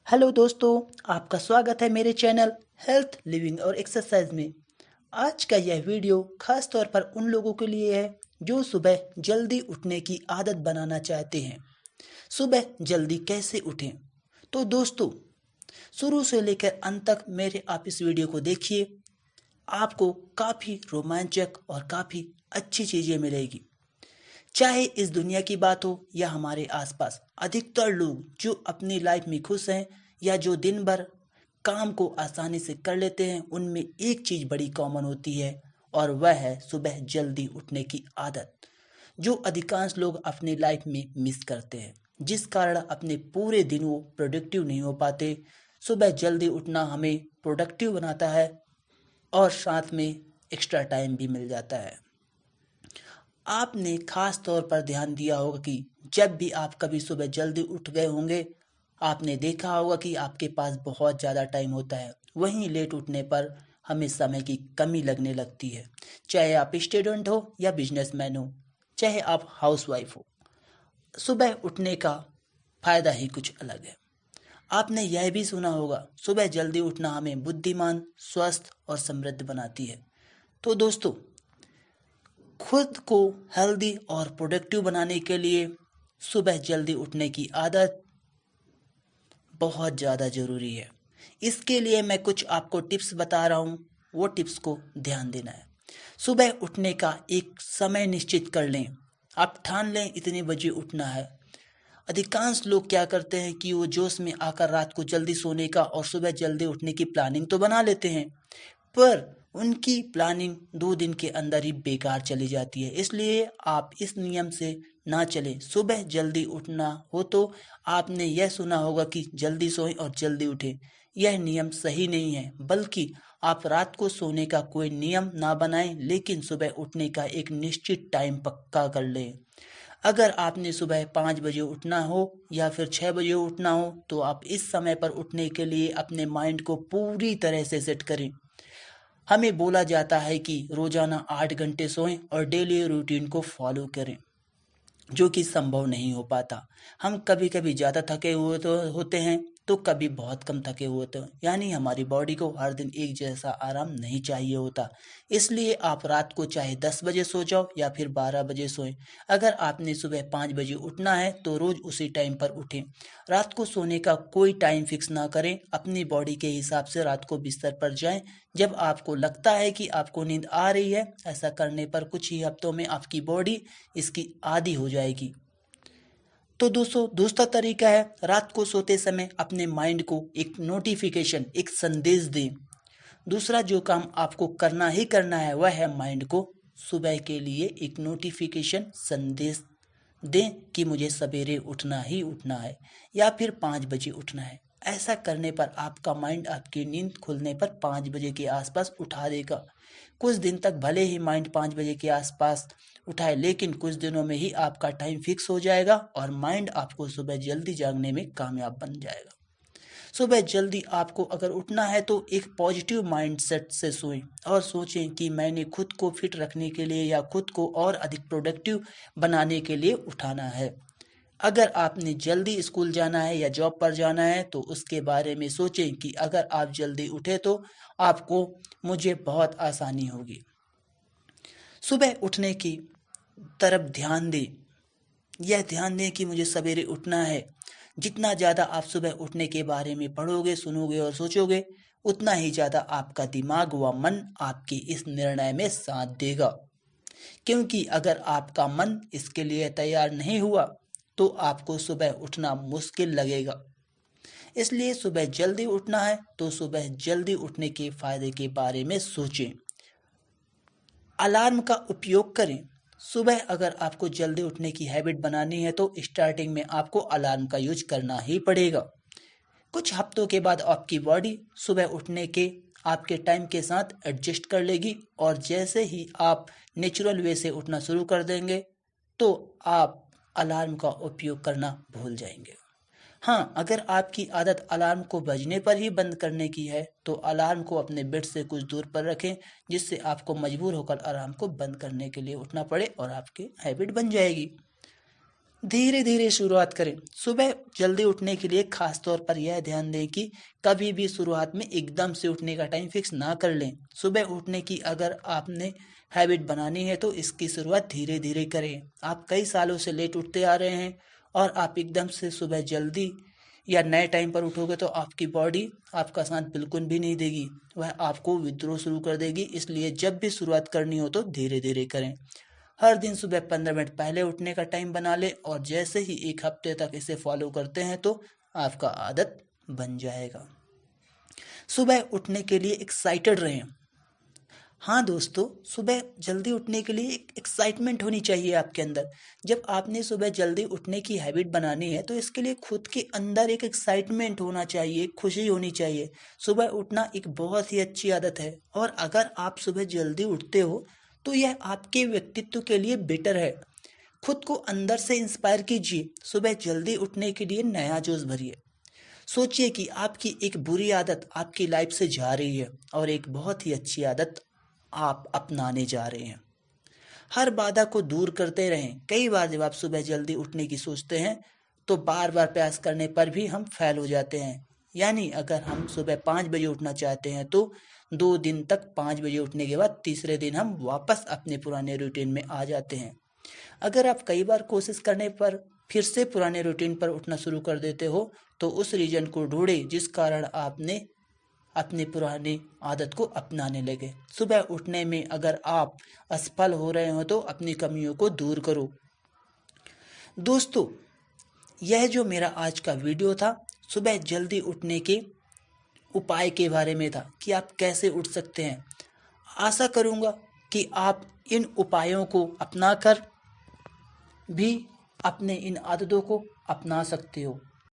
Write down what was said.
Hello दोस्तों, आपका स्वागत है मेरे चैनल हेल्थ लिविंग और एक्सरसाइज में। आज का यह वीडियो खास तौर पर उन लोगों के लिए है जो सुबह जल्दी उठने की आदत बनाना चाहते हैं। सुबह जल्दी कैसे उठें? तो दोस्तों, शुरू से लेकर अंत तक मेरे आप इस वीडियो को देखिए। आपको काफ़ी रोमांचक और काफ़ी अच्छी चीज़ें मिलेगी। चाहे इस दुनिया की बात हो या हमारे आसपास, अधिकतर लोग जो अपनी लाइफ में खुश हैं या जो दिन भर काम को आसानी से कर लेते हैं, उनमें एक चीज़ बड़ी कॉमन होती है और वह है सुबह जल्दी उठने की आदत, जो अधिकांश लोग अपनी लाइफ में मिस करते हैं, जिस कारण अपने पूरे दिन वो प्रोडक्टिव नहीं हो पाते। सुबह जल्दी उठना हमें प्रोडक्टिव बनाता है और साथ में एक्स्ट्रा टाइम भी मिल जाता है। आपने खास तौर पर ध्यान दिया होगा कि जब भी आप कभी सुबह जल्दी उठ गए होंगे, आपने देखा होगा कि आपके पास बहुत ज़्यादा टाइम होता है। वहीं लेट उठने पर हमें समय की कमी लगने लगती है। चाहे आप स्टूडेंट हो या बिजनेसमैन हो, चाहे आप हाउसवाइफ हो, सुबह उठने का फायदा ही कुछ अलग है। आपने यह भी सुना होगा, सुबह जल्दी उठना हमें बुद्धिमान, स्वस्थ और समृद्ध बनाती है। तो दोस्तों, खुद को हेल्दी और प्रोडक्टिव बनाने के लिए सुबह जल्दी उठने की आदत बहुत ज़्यादा ज़रूरी है। इसके लिए मैं कुछ आपको टिप्स बता रहा हूँ, वो टिप्स को ध्यान देना है। सुबह उठने का एक समय निश्चित कर लें। आप ठान लें इतने बजे उठना है। अधिकांश लोग क्या करते हैं कि वो जोश में आकर रात को जल्दी सोने का और सुबह जल्दी उठने की प्लानिंग तो बना लेते हैं, पर उनकी प्लानिंग 2 दिन के अंदर ही बेकार चली जाती है। इसलिए आप इस नियम से ना चलें। सुबह जल्दी उठना हो तो आपने यह सुना होगा कि जल्दी सोएं और जल्दी उठें। यह नियम सही नहीं है, बल्कि आप रात को सोने का कोई नियम ना बनाएं, लेकिन सुबह उठने का एक निश्चित टाइम पक्का कर लें। अगर आपने सुबह 5 बजे उठना हो या फिर 6 बजे उठना हो, तो आप इस समय पर उठने के लिए अपने माइंड को पूरी तरह से सेट करें। हमें बोला जाता है कि रोजाना 8 घंटे सोएं और डेली रूटीन को फॉलो करें, जो कि संभव नहीं हो पाता। हम कभी कभी ज़्यादा थके हुए तो होते हैं, तो कभी बहुत कम थके हुए होते हैं। यानी हमारी बॉडी को हर दिन एक जैसा आराम नहीं चाहिए होता। इसलिए आप रात को चाहे 10 बजे सो जाओ या फिर 12 बजे सोएं। अगर आपने सुबह 5 बजे उठना है तो रोज उसी टाइम पर उठें। रात को सोने का कोई टाइम फिक्स ना करें। अपनी बॉडी के हिसाब से रात को बिस्तर पर जाएं जब आपको लगता है कि आपको नींद आ रही है। ऐसा करने पर कुछ ही हफ्तों में आपकी बॉडी इसकी आदी हो जाएगी। तो दोस्तों, दूसरा तरीका है, रात को सोते समय अपने माइंड को एक नोटिफिकेशन, एक संदेश दें। दूसरा जो काम आपको करना ही करना है वह है माइंड को सुबह के लिए एक नोटिफिकेशन संदेश दें कि मुझे सवेरे उठना ही उठना है या फिर 5 बजे उठना है। ऐसा करने पर आपका माइंड आपकी नींद खुलने पर 5 बजे के आसपास उठा देगा। कुछ दिन तक भले ही माइंड 5 बजे के आसपास उठाए, लेकिन कुछ दिनों में ही आपका टाइम फिक्स हो जाएगा और माइंड आपको सुबह जल्दी जागने में कामयाब बन जाएगा। सुबह जल्दी आपको अगर उठना है तो एक पॉजिटिव माइंडसेट से सोएं और सोचें कि मैंने खुद को फिट रखने के लिए या खुद को और अधिक प्रोडक्टिव बनाने के लिए उठाना है। अगर आपने जल्दी स्कूल जाना है या जॉब पर जाना है तो उसके बारे में सोचें कि अगर आप जल्दी उठे तो आपको मुझे बहुत आसानी होगी। सुबह उठने की तरफ ध्यान दें। यह ध्यान दें कि मुझे सवेरे उठना है। जितना ज़्यादा आप सुबह उठने के बारे में पढ़ोगे, सुनोगे और सोचोगे, उतना ही ज़्यादा आपका दिमाग व मन आपके इस निर्णय में साथ देगा। क्योंकि अगर आपका मन इसके लिए तैयार नहीं हुआ तो आपको सुबह उठना मुश्किल लगेगा। इसलिए सुबह जल्दी उठना है तो सुबह जल्दी उठने के फायदे के बारे में सोचें। अलार्म का उपयोग करें। सुबह अगर आपको जल्दी उठने की हैबिट बनानी है तो स्टार्टिंग में आपको अलार्म का यूज करना ही पड़ेगा। कुछ हफ्तों के बाद आपकी बॉडी सुबह उठने के आपके टाइम के साथ एडजस्ट कर लेगी और जैसे ही आप नेचुरल वे से उठना शुरू कर देंगे तो आप अलार्म का उपयोग करना भूल जाएंगे। हाँ, अगर आपकी आदत अलार्म को बजने पर ही बंद करने की है तो अलार्म को अपने बेड से कुछ दूर पर रखें, जिससे आपको मजबूर होकर अलार्म को बंद करने के लिए उठना पड़े और आपकी हैबिट बन जाएगी। धीरे धीरे शुरुआत करें। सुबह जल्दी उठने के लिए खास तौर पर यह ध्यान दें कि कभी भी शुरुआत में एकदम से उठने का टाइम फिक्स ना कर लें। सुबह उठने की अगर आपने हैबिट बनानी है तो इसकी शुरुआत धीरे धीरे करें। आप कई सालों से लेट उठते आ रहे हैं और आप एकदम से सुबह जल्दी या नए टाइम पर उठोगे तो आपकी बॉडी आपका साथ बिल्कुल भी नहीं देगी, वह आपको विद्रोह शुरू कर देगी। इसलिए जब भी शुरुआत करनी हो तो धीरे धीरे करें। हर दिन सुबह 15 मिनट पहले उठने का टाइम बना लें और जैसे ही एक हफ्ते तक इसे फॉलो करते हैं तो आपका आदत बन जाएगा। सुबह उठने के लिए एक्साइटेड रहें। हाँ दोस्तों, सुबह जल्दी उठने के लिए एक एक्साइटमेंट होनी चाहिए आपके अंदर। जब आपने सुबह जल्दी उठने की हैबिट बनानी है तो इसके लिए खुद के अंदर एक एक्साइटमेंट होना चाहिए, खुशी होनी चाहिए। सुबह उठना एक बहुत ही अच्छी आदत है और अगर आप सुबह जल्दी उठते हो तो यह आपके व्यक्तित्व के लिए बेटर है। खुद को अंदर से इंस्पायर कीजिए। सुबह जल्दी उठने के लिए नया जोश भरिए। सोचिए कि आपकी एक बुरी आदत आपकी लाइफ से जा रही है और एक बहुत ही अच्छी आदत आप अपनाने जा रहे हैं। हर बाधा को दूर करते रहें। कई बार जब आप सुबह जल्दी उठने की सोचते हैं तो बार बार प्रयास करने पर भी हम फेल हो जाते हैं। यानी अगर हम सुबह 5 बजे उठना चाहते हैं तो 2 दिन तक 5 बजे उठने के बाद तीसरे दिन हम वापस अपने पुराने रूटीन में आ जाते हैं। अगर आप कई बार कोशिश करने पर फिर से पुराने रूटीन पर उठना शुरू कर देते हो तो उस रीजन को ढूंढें जिस कारण आपने अपनी पुरानी आदत को अपनाने लगे। सुबह उठने में अगर आप असफल हो रहे हो तो अपनी कमियों को दूर करो। दोस्तों, यह जो मेरा आज का वीडियो था सुबह जल्दी उठने के उपाय के बारे में था कि आप कैसे उठ सकते हैं। आशा करूँगा कि आप इन उपायों को अपनाकर भी अपने इन आदतों को अपना सकते हो।